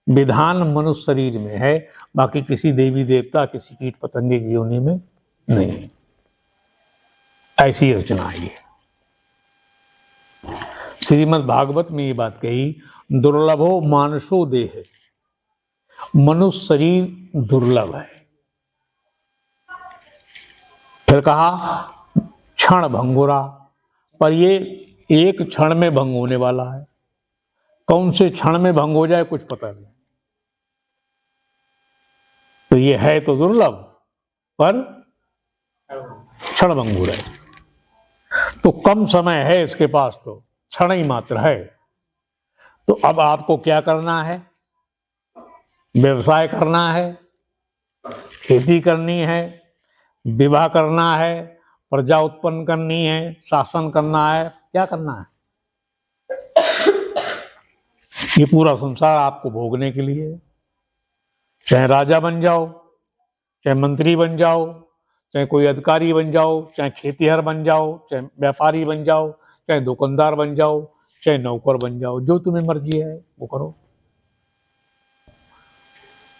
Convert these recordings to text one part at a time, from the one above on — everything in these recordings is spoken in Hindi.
विधान मनुष्य शरीर में है, बाकी किसी देवी देवता, किसी कीट पतंगे की योनि में नहीं। ऐसी रचना है ये। श्रीमद् भागवत में ये बात कही, दुर्लभो मानसो देह, मनुष्य शरीर दुर्लभ है। फिर कहा क्षण भंगुरा, पर ये एक क्षण में भंग होने वाला है। कौन से क्षण में भंग हो जाए कुछ पता नहीं। तो ये है तो दुर्लभ, पर क्षण भंगुर है। तो कम समय है इसके पास, तो क्षण ही मात्र है। तो अब आपको क्या करना है? व्यवसाय करना है, खेती करनी है, विवाह करना है, प्रजा उत्पन्न करनी है, शासन करना है, क्या करना है? ये पूरा संसार आपको भोगने के लिए है। चाहे राजा बन जाओ, चाहे मंत्री बन जाओ, चाहे कोई अधिकारी बन जाओ, चाहे खेतीहर बन जाओ, चाहे व्यापारी बन जाओ, चाहे दुकानदार बन जाओ, चाहे नौकर बन जाओ, जो तुम्हें मर्जी है वो करो।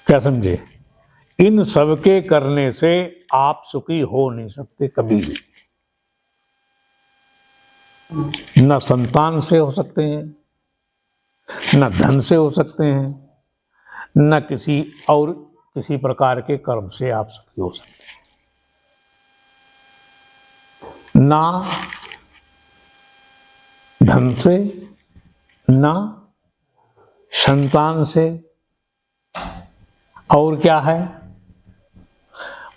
क्या समझे? इन सब के करने से आप सुखी हो नहीं सकते कभी भी। न संतान से हो सकते हैं, न धन से हो सकते हैं, न किसी और किसी प्रकार के कर्म से आप सुखी हो सकते हैं। ना धन से, ना संतान से, और क्या है?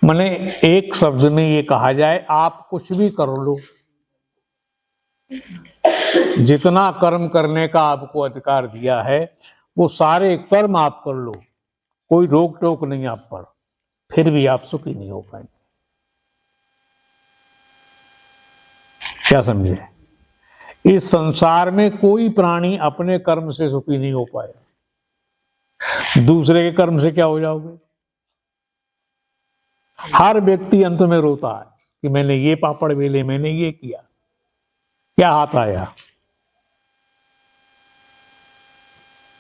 माने एक शब्द में ये कहा जाए, आप कुछ भी कर लो, जितना कर्म करने का आपको अधिकार दिया है वो सारे कर्म आप कर लो, कोई रोक टोक नहीं आप पर, फिर भी आप सुखी नहीं हो पाएंगे। क्या समझे? इस संसार में कोई प्राणी अपने कर्म से सुखी नहीं हो पाया। दूसरे के कर्म से क्या हो जाओगे? हर व्यक्ति अंत में रोता है कि मैंने ये पापड़ बेले, मैंने ये किया, क्या हाथ आया?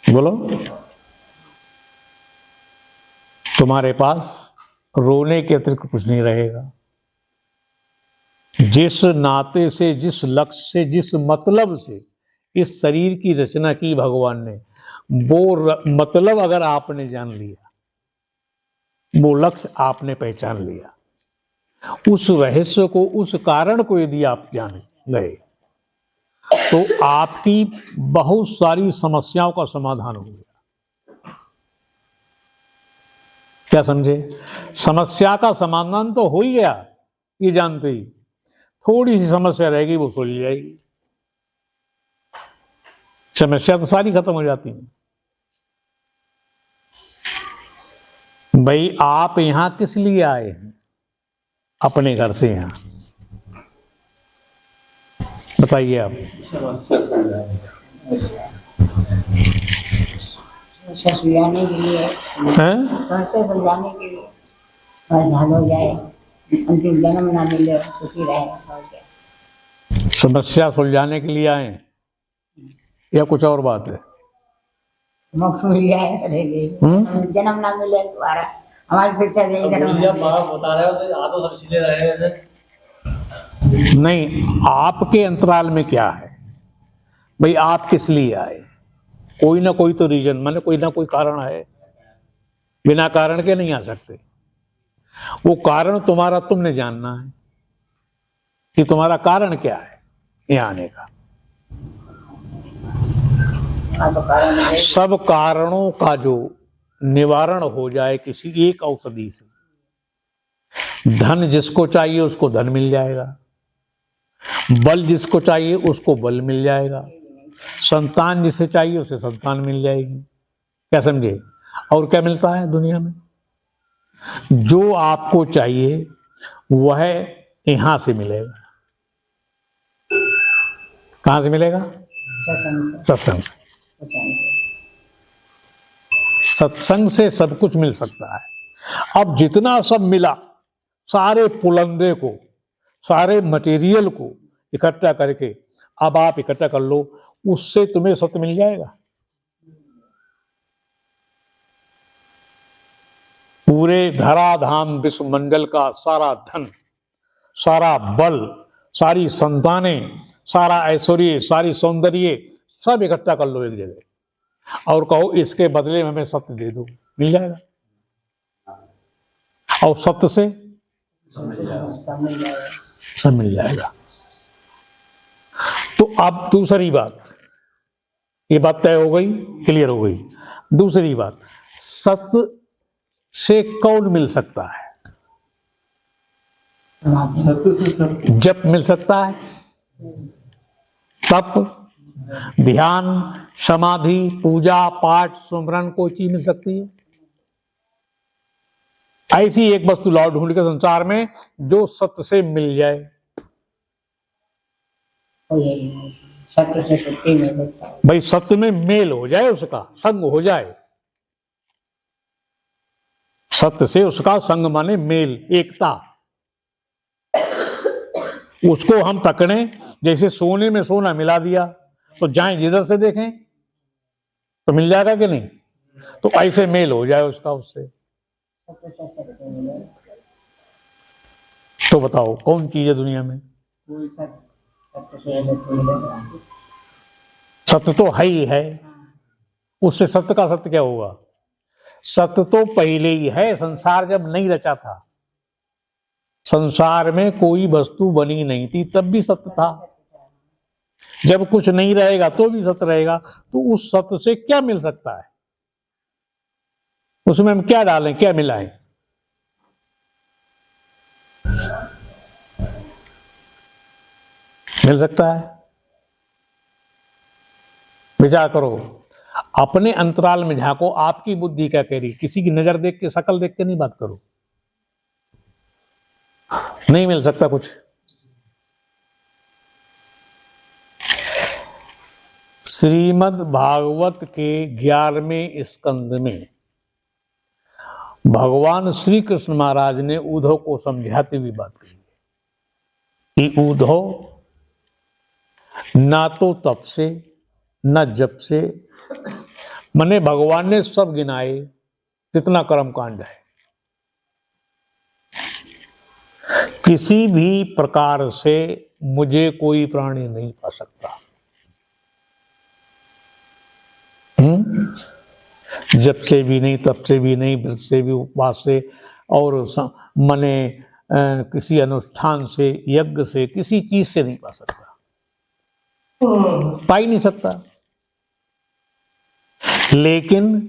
बोलो। तुम्हारे पास रोने के अतिरिक्त कुछ नहीं रहेगा। जिस नाते से, जिस लक्ष्य से, जिस मतलब से इस शरीर की रचना की भगवान ने, वो मतलब अगर आपने जान लिया, वो लक्ष्य आपने पहचान लिया, उस रहस्य को, उस कारण को यदि आप जान गए, तो आपकी बहुत सारी समस्याओं का समाधान हो गया। क्या समझे? समस्या का समाधान तो हो ही गया, ये जानते ही। थोड़ी सी समस्या रहेगी, वो सुलझ जाएगी। समस्या तो सारी खत्म हो जाती है। भाई आप यहां किस लिए आए हैं? अपने घर से यहां बताइए आप। सुलझाने के लिए, सुलझाने के लिए, हल हो जाए, अंतिम जन्म ना मिले, सुखी रहे। समस्या सुलझाने के लिए आए या कुछ और बात है? मोक्ष मिल जाए, जन्म ना मिले दोबारा, हमारी परीक्षा देगा। बता रहे हो तो हाथों सब छिले रहे नहीं, आपके अंतराल में क्या है भाई? आप किस लिए आए? कोई ना कोई तो रीजन, माने कोई ना कोई कारण है। बिना कारण के नहीं आ सकते। वो कारण तुम्हारा, तुमने जानना है कि तुम्हारा कारण क्या है यहाँ आने का। सब कारणों का जो निवारण हो जाए किसी एक औषधि से, धन जिसको चाहिए उसको धन मिल जाएगा, बल जिसको चाहिए उसको बल मिल जाएगा, संतान जिसे चाहिए उसे संतान मिल जाएगी। क्या समझे? और क्या मिलता है दुनिया में? जो आपको चाहिए वह यहां से मिलेगा। कहां से मिलेगा? सत्संग से। सत्संग से सब कुछ मिल सकता है। अब जितना सब मिला, सारे पुलंदे को, सारे मटेरियल को इकट्ठा करके अब आप इकट्ठा कर लो, उससे तुम्हें सत्य मिल जाएगा। पूरे धराधाम विश्व मंडल का सारा धन, सारा बल, सारी संतानें, सारा ऐश्वर्य, सारी सौंदर्य सब इकट्ठा कर लो एक जगह और कहो इसके बदले में हमें सत्य दे दो, मिल जाएगा। और सत्य से सब मिल जाएगा। तो अब दूसरी बात, ये बात तय हो गई, क्लियर हो गई। दूसरी बात, सत्य से कौन मिल सकता है? जप मिल सकता है, तप, ध्यान, समाधि, पूजा पाठ, सुमरन, कोई चीज मिल सकती है? ऐसी एक वस्तु लाओ ढूंढ के संसार में जो सत्य से मिल जाए। सत्य से सत्य मिल सकता है। भाई सत्य में मेल हो जाए, उसका संग हो जाए। सत्य से उसका संग माने मेल, एकता। उसको हम पकड़े, जैसे सोने में सोना मिला दिया तो जाएं जिधर से देखें तो मिल जाएगा कि नहीं? तो ऐसे मेल हो जाए उसका उससे। तो बताओ कौन चीज है दुनिया में? सत्य तो है ही है, उससे सत्य का सत्य क्या होगा? सत्य तो पहले ही है, संसार जब नहीं रचा था, संसार में कोई वस्तु बनी नहीं थी तब भी सत्य था। जब कुछ नहीं रहेगा तो भी सत्य रहेगा। तो उस सत्य से क्या मिल सकता है? उसमें हम क्या डालें, क्या मिलाएं? मिल सकता है? विचार करो, अपने अंतराल में झांको, आपकी बुद्धि क्या कह रही? किसी की नजर देख के, शकल देख के नहीं बात करो। नहीं मिल सकता कुछ। श्रीमद् भागवत के 11वें स्कंद में भगवान श्री कृष्ण महाराज ने उद्धव को समझाते हुए बात कही कि उद्धव, ना तो तप से न जप से, मने भगवान ने सब गिनाए जितना कर्म कांड है, किसी भी प्रकार से मुझे कोई प्राणी नहीं पा सकता। जप से भी नहीं, तप से भी नहीं, व्रत से भी, उपवास से और मने किसी अनुष्ठान से, यज्ञ से, किसी चीज से नहीं पा सकता, पा ही नहीं सकता। लेकिन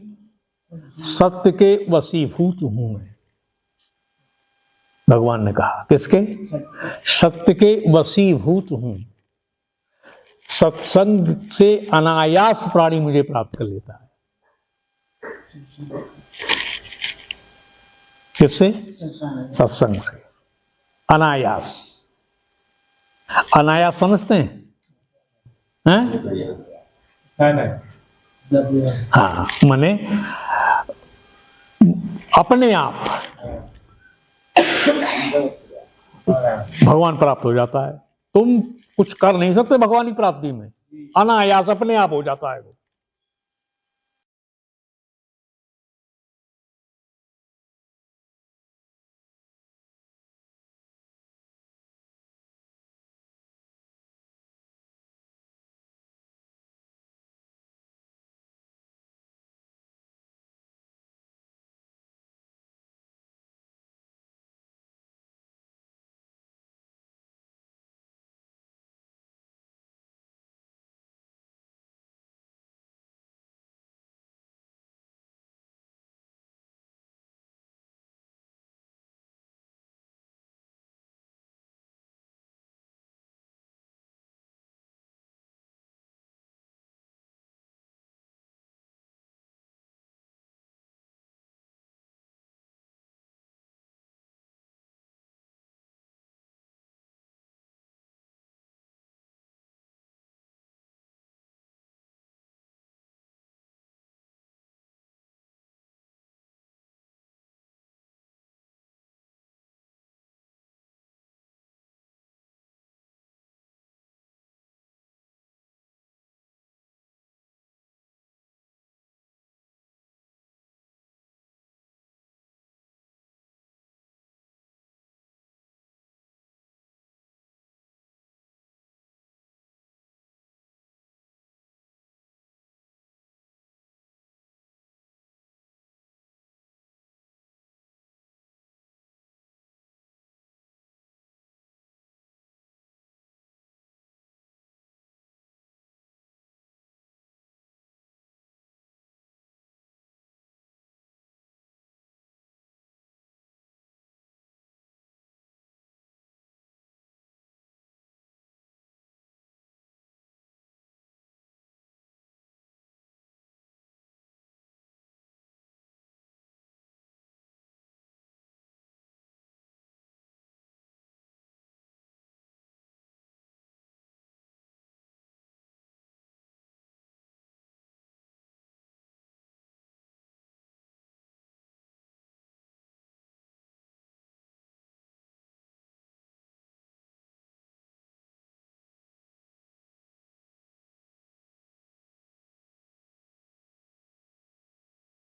सत्य के वशीभूत हूं मैं, भगवान ने कहा। किसके? सत्य के वशीभूत हूं। सत्संग से अनायास प्राणी मुझे प्राप्त कर लेता है। किससे? सत्संग से अनायास। अनायास समझते हैं? हाँ, माने अपने आप भगवान प्राप्त हो जाता है। तुम कुछ कर नहीं सकते भगवान की प्राप्ति में, अनायास अपने आप हो जाता है वो।